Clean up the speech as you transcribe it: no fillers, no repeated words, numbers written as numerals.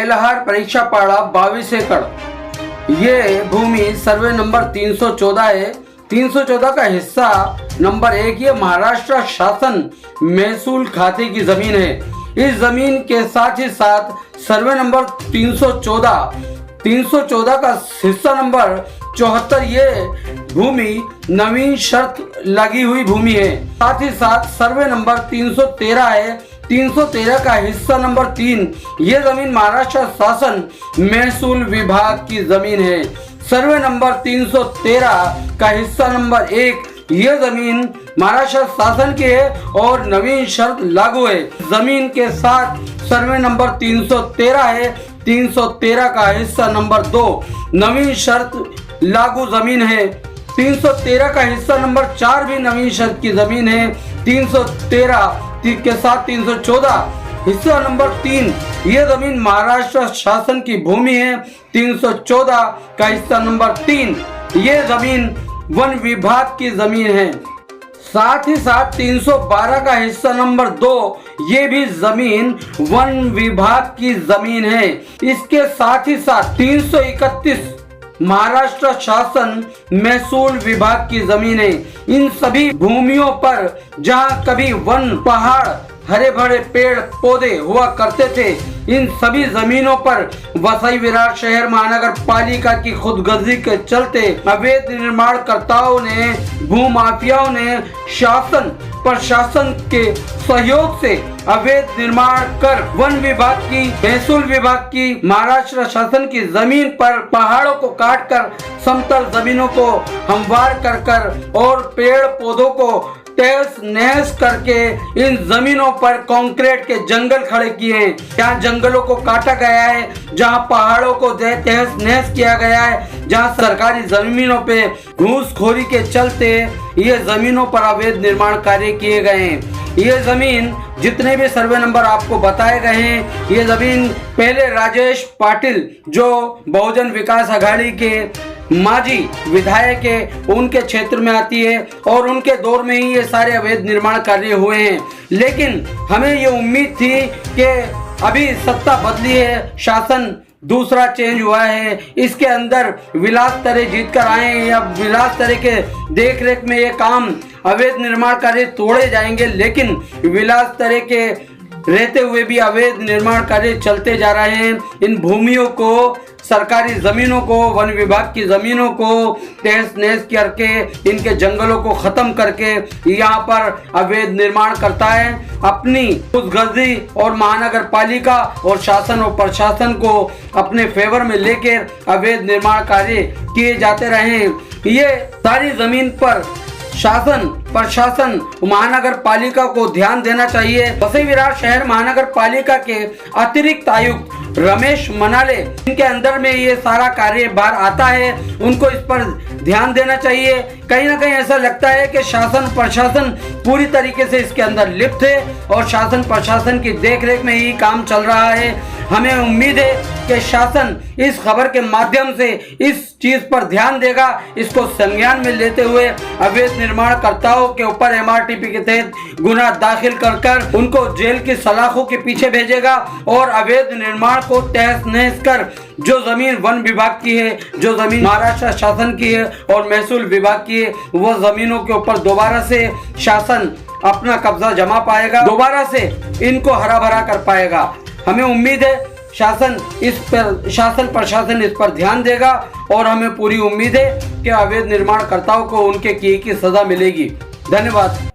बेलहार परीक्षा पाड़ा 22 एकड़। ये भूमि सर्वे नंबर 314 है। 314 का हिस्सा नंबर 1 ये महाराष्ट्र शासन महसूल खाते की जमीन है। इस जमीन के साथ ही साथ सर्वे नंबर 314 का हिस्सा नंबर 74 ये भूमि नवीन शर्त लगी हुई भूमि है। साथ ही साथ सर्वे नंबर 313 है। 313 का हिस्सा नंबर 3 ये जमीन महाराष्ट्र शासन महसूल विभाग की जमीन है। सर्वे नंबर 313 का हिस्सा नंबर 1 ये जमीन महाराष्ट्र शासन की है और नवीन शर्त लागू है। जमीन के साथ सर्वे नंबर 313 है। 313 का हिस्सा नंबर 2 नवीन शर्त लागू जमीन है। 313 का हिस्सा नंबर 4 भी नवीन शर्त की जमीन है। 313 के साथ 314 हिस्सा नंबर 3 ये जमीन महाराष्ट्र शासन की भूमि है। 314 का हिस्सा नंबर 3 ये जमीन वन विभाग की जमीन है। साथ ही साथ 312 का हिस्सा नंबर 2 ये भी जमीन वन विभाग की जमीन है। इसके साथ ही साथ 331 महाराष्ट्र शासन महसूल विभाग की जमीन है। इन सभी भूमियों पर जहां कभी वन पहाड़ हरे भरे पेड़ पौधे हुआ करते थे, इन सभी जमीनों पर वसई विरार शहर महानगर पालिका की खुदगर्जी के चलते अवैध निर्माणकर्ताओं ने, भूमाफियाओं ने शासन प्रशासन के सहयोग से अवैध निर्माण कर वन विभाग की, महसूल विभाग की, महाराष्ट्र शासन की जमीन पर पहाड़ों को काटकर समतल जमीनों को हमवार कर और पेड़ पौधों को तहस नहस करके इन जमीनों पर कंक्रीट के जंगल खड़े किए हैं। जहाँ जंगलों को काटा गया है, जहाँ पहाड़ों को तहस नहस किया गया है, जहाँ सरकारी जमीनों पे घूसखोरी के चलते ये जमीनों पर अवैध निर्माण कार्य किए गए हैं। ये जमीन जितने भी सर्वे नंबर आपको बताए गए हैं, ये जमीन पहले राजेश पाटिल जो बहुजन विकास आघाड़ी के माजी विधायक है, उनके क्षेत्र में आती है और उनके दौर में ही ये सारे अवैध निर्माण कार्य हुए हैं। लेकिन हमें ये उम्मीद थी कि अभी सत्ता बदली है, शासन दूसरा चेंज हुआ है, इसके अंदर विलास तरे जीत कर आए हैं या विलास तरे के देख रेख में ये काम अवैध निर्माण कार्य तोड़े जाएंगे। लेकिन विलास तरे के रहते हुए भी अवैध निर्माण कार्य चलते जा रहे हैं। इन भूमियों को, सरकारी जमीनों को, वन विभाग की जमीनों को तहस नहस करके, इनके जंगलों को खत्म करके यहाँ पर अवैध निर्माण करता है। अपनी खुदगर्जी और महानगर पालिका और शासन और प्रशासन को अपने फेवर में लेकर अवैध निर्माण कार्य किए जाते रहे। ये सारी जमीन पर शासन प्रशासन महानगर पालिका को ध्यान देना चाहिए। वसई विरार शहर महानगर पालिका के अतिरिक्त आयुक्त रमेश मनाले, इनके अंदर में ये सारा कार्यभार आता है, उनको इस पर ध्यान देना चाहिए। कहीं ना कहीं ऐसा लगता है कि शासन प्रशासन पूरी तरीके से इसके अंदर लिप्त है और शासन प्रशासन की देखरेख में ही काम चल रहा है। हमें उम्मीद है कि शासन इस खबर के माध्यम से इस चीज पर ध्यान देगा, इसको संज्ञान में लेते हुए अवैध निर्माणकर्ताओं के ऊपर MRTP के तहत गुना दाखिल कर उनको जेल की सलाखों के पीछे भेजेगा और अवैध निर्माण को तहस नहस कर जो जमीन वन विभाग की है, जो जमीन महाराष्ट्र शासन की है और महसूल विभाग की है, वो जमीनों के ऊपर दोबारा से शासन अपना कब्जा जमा पाएगा, दोबारा से इनको हरा भरा कर पाएगा। हमें उम्मीद है शासन प्रशासन इस पर ध्यान देगा और हमें पूरी उम्मीद है कि अवैध निर्माणकर्ताओं को उनके किए की सजा मिलेगी। धन्यवाद।